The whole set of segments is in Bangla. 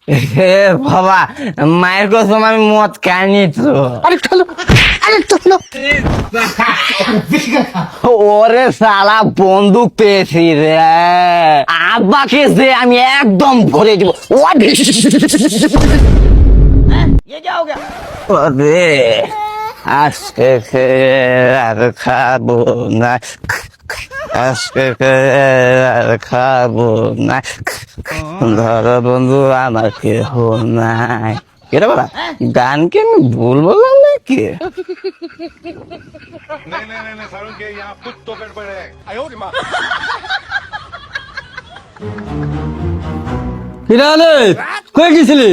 এ বাবা, মায়ের কসম আমি মদ খাইনি তো। আরেকটু হলো, আরেকটু হলো। ওরে শালা বন্দুক পেয়েছি রে, আব্বাকে যে আমি একদম ভরে দিব। ওরে আজকে আর খাবো না, আজকে আর খাবো না, ধরো বন্ধু আমার কেহ নাই। কেটা বলা গান কি আমি ভুল বললাম নাকি? नहीं सारुण के यहाँ कुछ तो गड़बड़ है। কিরালে কই গেছিলি?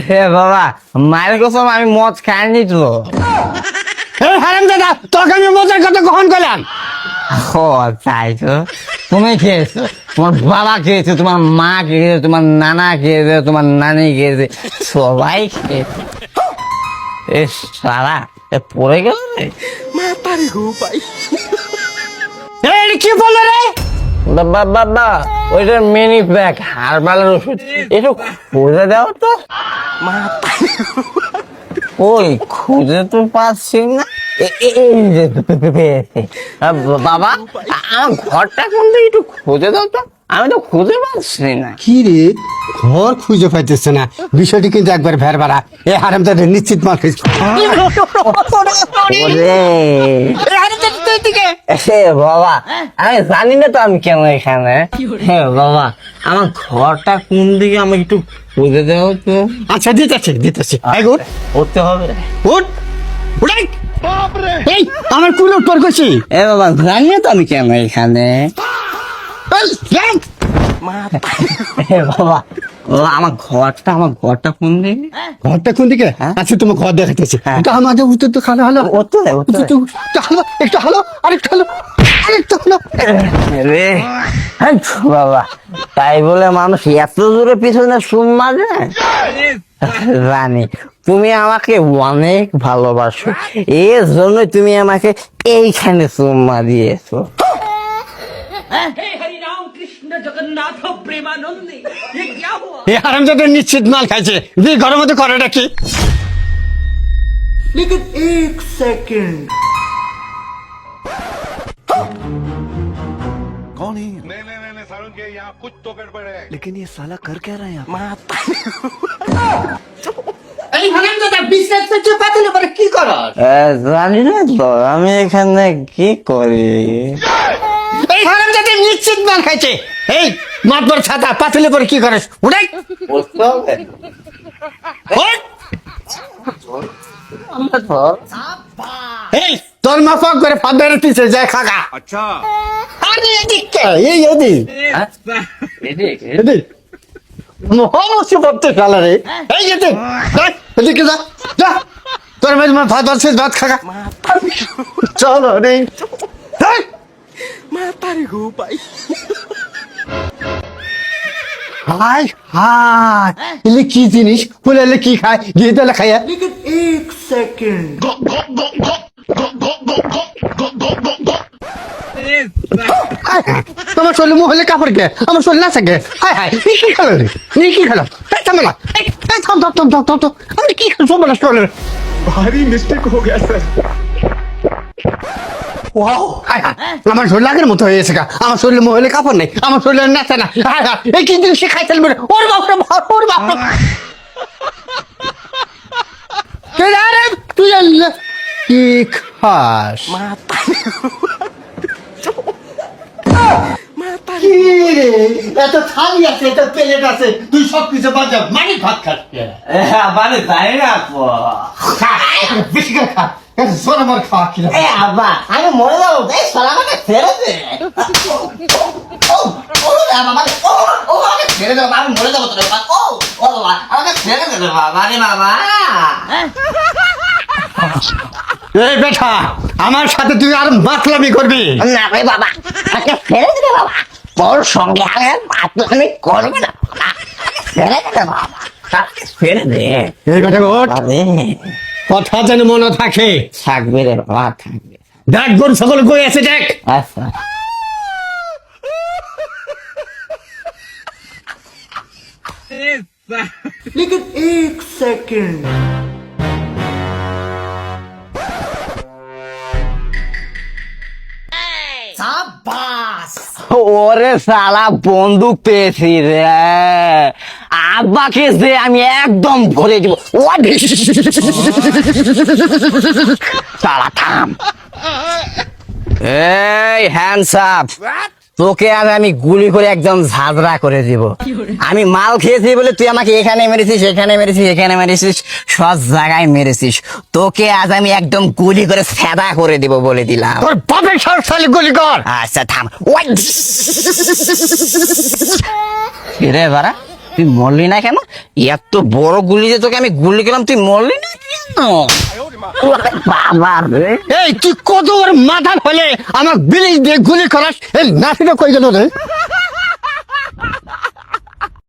হে বাবা, মায়ের কসম আমি মদ খাইনি তো। এই হারামজাদা, তোকে আমি মজার কথা কখন কইলাম? ও তাই তো, তুমি খেয়েছো, তোমার বাবা খেয়েছে, তোমার মা খেয়েছে, তোমার নানা খেয়েছে, তোমার নানি খেয়েছে, সবাই খেয়েছে। এ সারা পড়ে গেল রে। এই কি বললো রে? বাবা ওইটা মিনি প্যাক হারবালের ওষুধ, একটু খুঁজে দাও তো। ওই খুঁজে তো পাচ্ছি না। এই যে পেয়েছি। বাবা আমার ঘরটা কোনটা একটু খুঁজে দাও তো, আমি তো খুঁজে পাচ্ছি না। কি রে, ঘর খুঁজে পাইতেছে না? বিষয়টি কিন্তু একবার ভেরবারা। এ হারামজাদা নিশ্চিত মার খাইছে। ওরে এ বাবা, আমি জানি না তো আমি কেন এখানে। হ্যাঁ বাবা, আমার ঘরটা কোন দিকে আমাকে একটু খুঁজে দাও তো। আচ্ছা দিতেছে দিতেছে। এই উঠ, উঠতে হবে। উঠ, উঠাই। এই আমার কুলো তোর কইছি। এ বাবা, জানি না তো আমি কেন এখানে। এ বাবা, আমার ঘরটা কোন দিকে? ঘরটা কোন দিকে? হ্যাঁ? আচ্ছা তোমার ঘর দেখাইতেছে। হ্যাঁ। এটা আমাদের উত্তর তো খালো হলো। উঠতে দে, উঠতে দে। একটু হলো, একটু হলো, আরেকটু হলো, আরেকটু হলো। রে হ্যাঁ, বাবা, তাই বলে মানুষ এত দূরে পিছনে সুম মারে? রানী, তুমি আমাকে অনেক ভালোবাসো, এর জন্যই তুমি আমাকে এইখানে চুম্মা দিয়েছো। हे हरि राम कृष्ण जगन्नाथ प्रेमानंद ये क्या हुआ? এই হারামজাদা নিশ্চিত মাল খাইছে। তুই ঘরের মধ্যে করেটা কি? लेकिन एक सेकंड कौन है? नहीं सारुण के यहाँ कुछ तो गड़बड़ है। लेकिन ये साला कर क्या रहा है यहाँ? এই হারামজাদা বিছনায় পেঁচে পাতলে পরে কি করস? জানি না তো আমি এখানে কি করি। এই হারামজাদা নিশ্চিত মাল খাইছে। এই মাতবর ছাতা পাতলে পরে কি করস? উঠাই, বুঝতে হবে। উঠ। আমরা ধর। এই তোর মা পাক করে পা বেরোতেছে, যায় খাগা। अच्छा আরে এদিকে, এই এদিক, হ্যাঁ? এদিকে? এদিক। মহামসি পড়তে শালা রে। এই এদিক, দেখ, এদিকে যা, যা। তোর মেয়ে ভাত বাড়ছে, ভাত খাগা। চলো রে। দেখ। হাই হাই, এলে কি জিনিস? বলে এলে কি খায়? গিয়ে তাহলে খাইয়া। लेकिन एक सेकंड তোমার শরীরে মহলে কাপড় গে, আমার শরীর না থাকে। হাই হাই, কি খেলো রে? কি খেলো? এই থামো না, এই থাম থাম থাম থাম থাম থাম। আমি কি খেলো? সব শরীরে भारी मिस्टेक हो गया सर। ওয়াও, হাই হাই, আমার শরীর লাগের মতো হয়ে গেছে গা। আমার শরীরে মহলে কাপড় নেই, আমার শরীরে নাচে না। হাই হাই, এই কি জিনিস খাই ফেলবে? ওর বাপ রে বাপ, ওর বাপ রে। কে রে তুই? কি খাস? কি রে? এত থালি আছে, এত প্লেট আছে, তুই সব কিছু বাদ যা, মানি ভাত খাস কে? মানে জানি না তো। খা, বেশি করে খা, এত সোনা মার খাওয়া কি রে? আব্বা, আমি মরে যাবো, এই শালা আমাকে ছেড়ে দে। আমাকে ছেড়ে দে বাবা, আমি মরে যাবো তোর বাবা। ও বাবা, আমাকে ছেড়ে দে রে বাবা, রে বাবা। এই বেটা, আমার সাথে তুই আর মাতলামি করবি? না রে বাবা, আমাকে ছেড়ে দে রে বাবা, তোর সঙ্গে আমি করবো না বাবা, ছেড়ে দে রে বাবা, আমাকে ছেড়ে দে। এই বেটা ওঠ, আরে, কথা যেন মনে থাকে। থাকবে রে বাবা, থাকবে। দেখ গরু সকল কই আছে, দেখ। আচ্ছা। लेकिन एक सेकंड ওরে শালা বন্দুক পেয়েছি রে, আব্বাকে যে আমি একদম ভরে দিব। শালা থাম। এই হ্যান্ডস আপ, তোকে আজ আমি গুলি করে একদম ঝাঁঝরা করে দিব। আমি মাল খেয়েছি বলে তুই আমাকে এখানে মেরেছিস, এখানে মেরেছিস, এখানে মেরেছিস, সব জায়গায় মেরেছিস। তোকে আজ আমি একদম গুলি করে সেদা করে দিব বলে দিলাম। তোর বাপের সালে গুলি কর। আচ্ছা থাম। রে বাড়া, তুই মরলি না কেন? এত বড় গুলি যে তোকে আমি গুলি করলাম, তুই মরলি না কেন? বাবা রে, এই তুই কত বড় মাথা হলে আমার বিলিশ দিয়ে গুলি করাস? এই নাতিটা কই গেল রে?